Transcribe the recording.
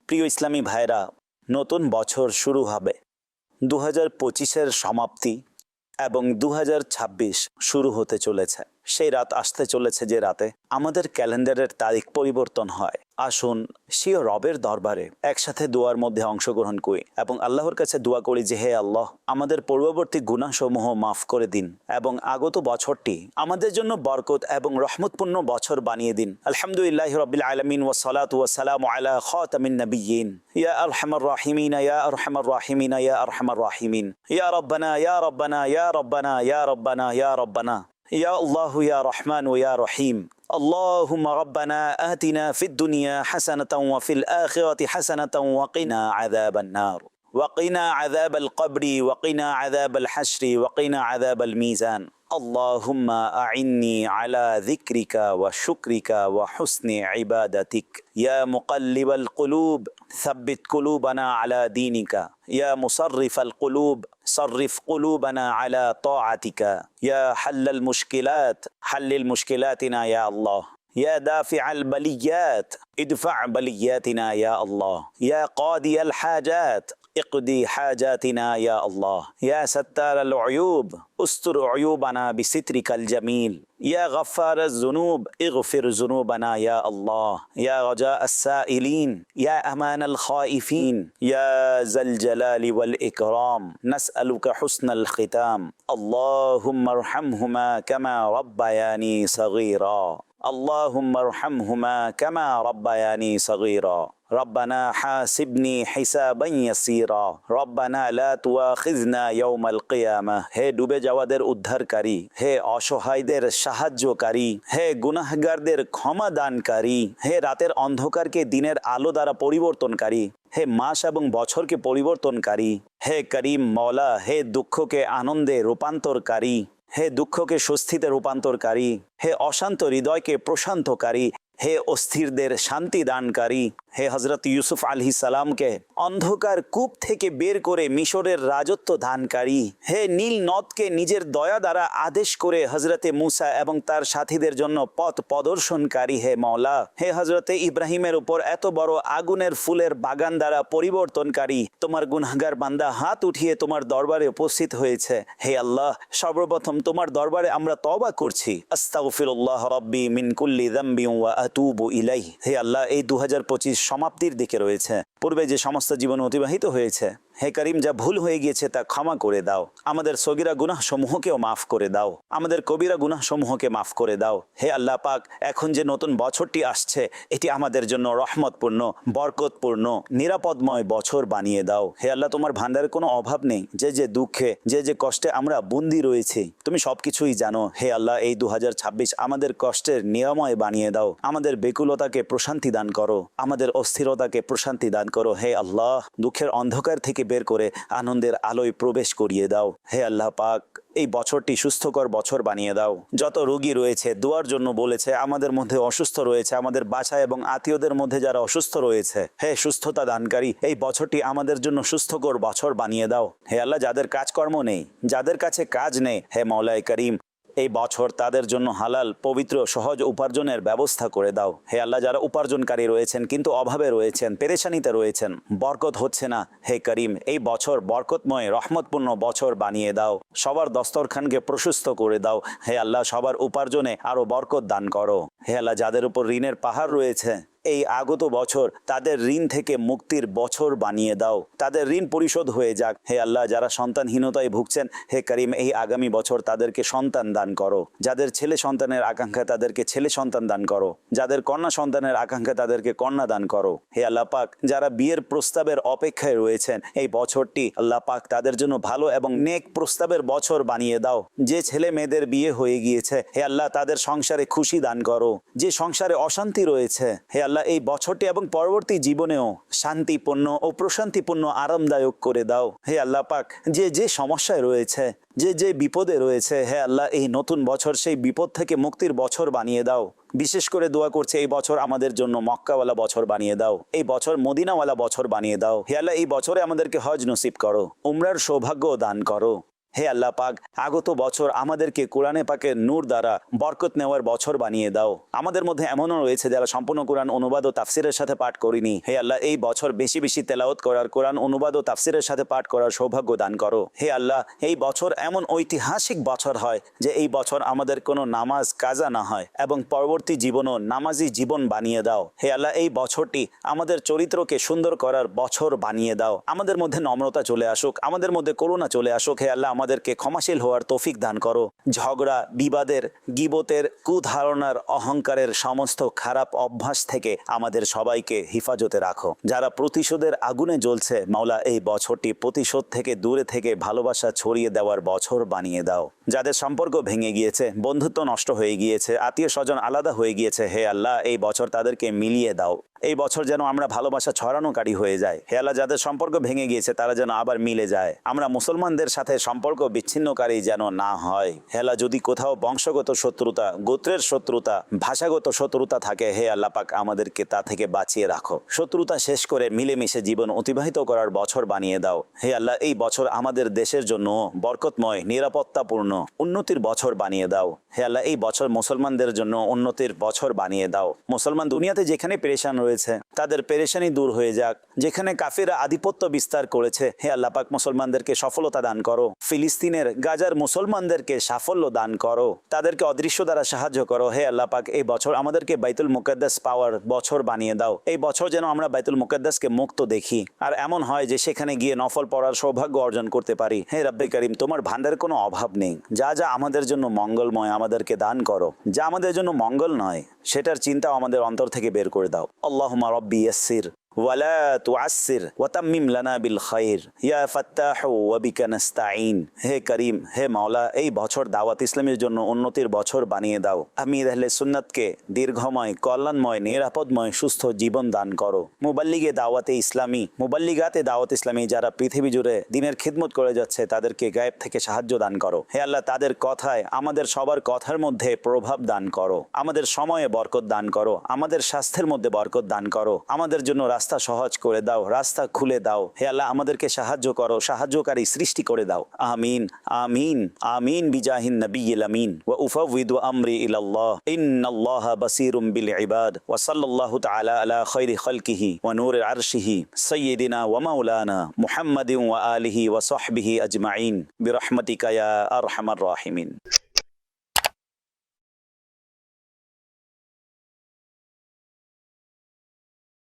প্রিয় ইসলামী ভাইরা, নতুন বছর শুরু হবে। 2025-এর সমাপ্তি এবং 2026 শুরু হতে চলেছে। সেই রাত আসতে চলেছে যে রাতে আমাদের ক্যালেন্ডারের তারিখ পরিবর্তন হয়। আসুন সিও রবের দরবারে একসাথে দোয়ার মধ্যে অংশগ্রহণ করি এবং আল্লাহর কাছে দোয়া করি যে হে আল্লাহ, আমাদের পূর্ববর্তী গুনাহসমূহ মাফ করে দিন এবং আগত বছরটি আমাদের জন্য বরকত এবং রহমতপূর্ণ বছর বানিয়ে দিন। আলহামদুলিল্লাহি রাব্বিল আলামিন ওয়া সালাতু ওয়া সালামু আলা খাতামিন নাবিয়্যিন ইয়া আরহামার রাহিমিন ইয়া আরহামার রাহিমিন ইয়া আরহামার রাহিমিন ইয়া রাব্বানা ইয়া রাব্বানা ইয়া রাব্বানা ইয়া রাব্বানা ইয়া রাব্বানা ইয়া আল্লাহু ইয়া রহমান ইয়া রহিম। اللهم ربنا آتنا في الدنيا حسنة وفي الآخرة حسنة وقنا عذاب النار وقنا عذاب القبر وقنا عذاب الحشر وقنا عذاب الميزان اللهم أعني على ذكرك وشكرك وحسن عبادتك يا مقلب القلوب ثبت قلوبنا على دينك يا مصرف القلوب صرف قلوبنا على طاعتك يا حل المشكلات حلل مشكلاتنا يا الله يا دافع البليات ادفع بلياتنا يا الله يا قاضي الحاجات اقضي حاجاتنا يا الله يا ستار العيوب استر عيوبنا بسترك الجميل يا غفار الذنوب اغفر ذنوبنا يا الله يا رجاء السائلين يا أمان الخائفين يا ذا الجلال والإكرام نسألك حسن الختام اللهم ارحمهما كما ربياني صغيرا اللهم ارحمهما كما ربياني صغيرا ربنا حاسبني حسابا يسيرا ربنا لا تؤاخذنا يوم القيامة হে ডুবে যাওয়াদের উদ্ধারকারী, হে অসহায়দের সাহায্যকারী, হে গুনাহগারদের ক্ষমা দানকারী, হে রাতের অন্ধকারকে দিনের আলো দ্বারা পরিবর্তনকারী, হে মাস এবং বছরকে পরিবর্তনকারী, হে করিম মওলা, হে দুঃখকে আনন্দে রূপান্তরকারী, হে দুঃখকে স্বস্তিতে রূপান্তরকারী, হে অশান্ত হৃদয়কে প্রশান্তকারী, হে অস্থিরদের শান্তি দানকারী, হে হযরত ইউসুফ আলাইহিস সালামকে অন্ধকার কূপ থেকে বের করে মিশরের রাজত্ব দানকারী, হে নীল নদকে নিজের দয়া দ্বারা আদেশ করে হযরতে মুসা এবং তার সাথীদের জন্য পথ প্রদর্শনকারী হে মাওলা, হে হযরতে ইব্রাহিমের উপর এত বড় আগুনের ফুলের বাগান দ্বারা পরিবর্তনকারী, তোমার গুনাহগার বান্দা হাত উঠিয়ে তোমার দরবারে উপস্থিত হয়েছে। হে আল্লাহ, সর্বপ্রথম তোমার দরবারে আমরা তওবা করছি। আস্তাগফিরুল্লাহ রাব্বি মিন কুল্লি যামবি ওয়া আতুবু ইলাইহি। হে আল্লাহ, এই 2025 সমাপ্তির দিকে রয়েছে। পূর্বে যে সমস্ত জীবন অতিবাহিত হয়েছে, হে করিম, যা ভুল হয়ে গিয়েছে তা ক্ষমা করে দাও। আমাদের সগীরা গুনাহ সমূহকেও মাফ করে দাও, আমাদের কবিরা গুনাহ সমূহকে মাফ করে দাও। হে আল্লাহ পাক, এখন যে নতুন বছরটি আসছে, এটি আমাদের জন্য রহমতপূর্ণ, বরকতপূর্ণ, নিরাপদময় বছর বানিয়ে দাও। হে আল্লাহ, তোমার ভান্ডারে কোনো অভাব নেই। যে যে দুঃখে, যে যে কষ্টে আমরা বন্দী রয়েছি, তুমি সবকিছুই জানো। হে আল্লাহ, এই 2026 আমাদের কষ্টের নিরাময় বানিয়ে দাও। আমাদের বেকুলতাকে প্রশান্তি দান করো, আমাদের অস্থিরতাকে প্রশান্তি দান করো। হে আল্লাহ, দুঃখের অন্ধকার থেকে বের করে আনন্দের আলোয় প্রবেশ করিয়ে দাও। হে আল্লাহ পাক, এই বছরটি সুস্থকর বছর বানিয়ে দাও। যত রোগী রয়েছে দোয়ার জন্য বলেছে, আমাদের মধ্যে অসুস্থ রয়েছে, আমাদের বাছা এবং আত্মীয়দের মধ্যে যারা অসুস্থ রয়েছে, হে সুস্থতা দানকারী, এই বছরটি আমাদের জন্য সুস্থকর বছর বানিয়ে দাও। হে আল্লাহ, যাদের কাজকর্ম নেই, যাদের কাছে কাজ নেই, হে মাওলায়ে করিম, এই বছর তাদের জন্য হালাল, পবিত্র, সহজ উপার্জনের ব্যবস্থা করে দাও। হে আল্লাহ, যারা উপার্জনকারী রয়েছেন কিন্তু অভাবে রয়েছেন, পেরেশানিতে রয়েছেন, বরকত হচ্ছে না, হে করিম, এই বছর বরকতময়, রহমতপূর্ণ বছর বানিয়ে দাও। সবার দস্তরখানকে প্রশস্ত করে দাও। হে আল্লাহ, সবার উপার্জনে আরো বরকত দান করো। হে আল্লাহ, যাদের উপর ঋণের পাহাড় রয়েছে, এই আগত বছর তাদের ঋণ থেকে মুক্তির বছর বানিয়ে দাও, তাদের ঋণ পরিশোধ হয়ে যাক। হে আল্লাহ, যারা সন্তানহীনতায় ভুগছেন, হে করিম, এই আগামী বছর তাদেরকে সন্তান দান করো। যাদের ছেলে সন্তানের আকাঙ্ক্ষা, তাদেরকে ছেলে সন্তান দান করো। যাদের কন্যা সন্তানের আকাঙ্ক্ষা, তাদেরকে কন্যা দান করো। হে আল্লাহ পাক, যারা বিয়ের প্রস্তাবের অপেক্ষায় রয়েছেন, এই বছরটি আল্লাহ পাক তাদের জন্য ভালো এবং নেক প্রস্তাবের বছর বানিয়ে দাও। যে ছেলে মেয়েদের বিয়ে হয়ে গিয়েছে, হে আল্লাহ, তাদের সংসারে খুশি দান করো। যে সংসারে অশান্তি রয়েছে, হে আল্লাহ, এই বছরটি এবং পরবর্তী জীবনেও শান্তিপূর্ণ ও প্রশান্তিপূর্ণ, আরামদায়ক করে দাও। হে আল্লাহ পাক, যে যে সমস্যায় রয়েছে, যে যে বিপদে রয়েছে, হে আল্লাহ, এই নতুন বছর সেই বিপদ থেকে মুক্তির বছর বানিয়ে দাও। বিশেষ করে দোয়া করছে, এই বছর আমাদের জন্য মক্কাওয়ালা বছর বানিয়ে দাও, এই বছর মদিনাওয়ালা বছর বানিয়ে দাও। হে আল্লাহ, এই বছরে আমাদেরকে হজ নসিব করো, উমরার সৌভাগ্য দান করো। হে আল্লাহ পাক, আগত বছর আমাদেরকে কোরআনে পাকের নূর দ্বারা বরকত নেওয়ার বছর বানিয়ে দাও। আমাদের মধ্যে এমনও রয়েছে যারা সম্পূর্ণ কোরআন অনুবাদ ও তাফসিরের সাথে পাঠ করিনি। হে আল্লাহ, এই বছর বেশি বেশি তেলাওয়াত করার, কোরআন অনুবাদ ও তাফসিরের সাথে পাঠ করার সৌভাগ্য দান করো। হে আল্লাহ, এই বছর এমন ঐতিহাসিক বছর হয় যে এই বছর আমাদের কোনো নামাজ কাজা না হয় এবং পরবর্তী জীবনও নামাজি জীবন বানিয়ে দাও। হে আল্লাহ, এই বছরটি আমাদের চরিত্রকে সুন্দর করার বছর বানিয়ে দাও। আমাদের মধ্যে নম্রতা চলে আসুক, আমাদের মধ্যে করুণা চলে আসুক। হে আল্লাহ, আমাদেরকে ক্ষমাশীল হওয়ার তৌফিক দান করো। ঝগড়া, বিবাদের, গীবতের, কুধারণার, অহংকারের সমস্ত খারাপ অভ্যাস থেকে আমাদের সবাইকে হিফাজতে রাখো। যারা প্রতিশোধের আগুনে জ্বলছে, মাওলা, এই বছরটি প্রতিশোধ থেকে দূরে থেকে ভালোবাসা ছড়িয়ে দেওয়ার বছর বানিয়ে দাও। যাদের সম্পর্ক ভেঙে গিয়েছে, বন্ধুত্ব নষ্ট হয়ে গিয়েছে, আত্মীয় স্বজন আলাদা হয়ে গিয়েছে, হে আল্লাহ, এই বছর তাদেরকে মিলিয়ে দাও। এই বছর যেন আমরা ভালোবাসা ছড়ানোকারী হয়ে যাই। হে আল্লাহ, যাদের সম্পর্ক ভেঙে গিয়েছে তারা যেন আবার মিলে যায়। আমরা মুসলমানদের সাথে সম্পর্ক বিচ্ছিন্নকারী যেন না হয়। হে আল্লাহ, যদি কোথাও বংশগত শত্রুতা, গোত্রের শত্রুতা, ভাষাগত শত্রুতা থাকে, হে আল্লাহ পাক, আমাদেরকে তা থেকে বাঁচিয়ে রাখো। শত্রুতা শেষ করে মিলেমিশে জীবন অতিবাহিত করার বছর বানিয়ে দাও। হে আল্লাহ, এই বছর আমাদের দেশের জন্য বরকতময়, নিরাপত্তাপূর্ণ, উন্নতির বছর বানিয়ে দাও। হে আল্লাহ, এই বছর মুসলমানদের জন্য উন্নতির বছর বানিয়ে দাও। মুসলমান দুনিয়াতে যেখানে পেরেশান রয়েছে তাদের পেরেশানি দূর হয়ে যাক। যেখানে কাফিরা আধিপত্য বিস্তার করেছে, হে আল্লাহ পাক, মুসলমানদেরকে সফলতা দান করো। ফিলিস্তিনের গাজার মুসলমানদেরকে সাফল্য দান করো, তাদেরকে অদৃশ্য দ্বারা সাহায্য করো। হে আল্লাহ পাক, এই বছর আমাদেরকে বাইতুল মুকাদ্দাস পাওয়ার বছর বানিয়ে দাও। এই বছর যেন আমরা বাইতুল মুকাদ্দাসকে মুক্ত দেখি, আর এমন হয় যে সেখানে গিয়ে নফল পড়ার সৌভাগ্য অর্জন করতে পারি। হে রব্বে করিম, তোমার ভান্ডারে কোনো অভাব নেই। যা যা আমাদের জন্য মঙ্গলময় আমাদেরকে দান করো, যা আমাদের জন্য মঙ্গল নয় সেটার চিন্তাও আমাদের অন্তর থেকে বের করে দাও। আল্লাহুম্মা রব্বি ইয়াসসির ওয়ালা তুআসসির ওয়াতাম্মিম লানা বিল খায়র ইয়া ফাত্তাহু ওয়া বিকা নাস্তাঈন। হে করিম, হে মাওলা, এই বছর দাওয়াত ইসলামের জন্য উন্নতির বছর বানিয়ে দাও। আমির আহলে সুন্নাতকে দীর্ঘময়, কল্যাণময়, নিরাপদময়, সুস্থ জীবন দান করো। মুবাল্লিগে দাওয়াতে ইসলামী, মুবাল্লিগাতে দাওয়াত ইসলামী যারা পৃথিবী জুড়ে দিনের খিদমত করে যাচ্ছে তাদেরকে গায়েব থেকে সাহায্য দান করো। হে আল্লাহ, তাদের কথায়, আমাদের সবার কথার মধ্যে প্রভাব দান করো। আমাদের সময়ে বরকত দান করো, আমাদের স্বাস্থ্যের মধ্যে বরকত দান করো। আমাদের জন্য রাস্তা সহজ করে দাও, রাস্তা খুলে দাও। হে আল্লাহ, আমাদেরকে সাহায্য করো, সাহায্যকারী সৃষ্টি করে দাও। আমিন আমিন আমিন বিজাহিন নবিয়্যিল আমিন ওয়া উফাউযিদু আমরি ইলাল্লাহ ইন্নাল্লাহা বাসীরুম বিল ইবাদ ওয়া সাল্লাল্লাহু তাআলা আলা খায়রি খালকিহি ওয়া নূরি আরশিহি সাইয়্যিদিনা ওয়া মাওলানা মুহাম্মাদিন ওয়া আলিহি ওয়া সাহবিহি আজমাইন বিরহমাতিকা ইয়া আরহামার রাহিমিন।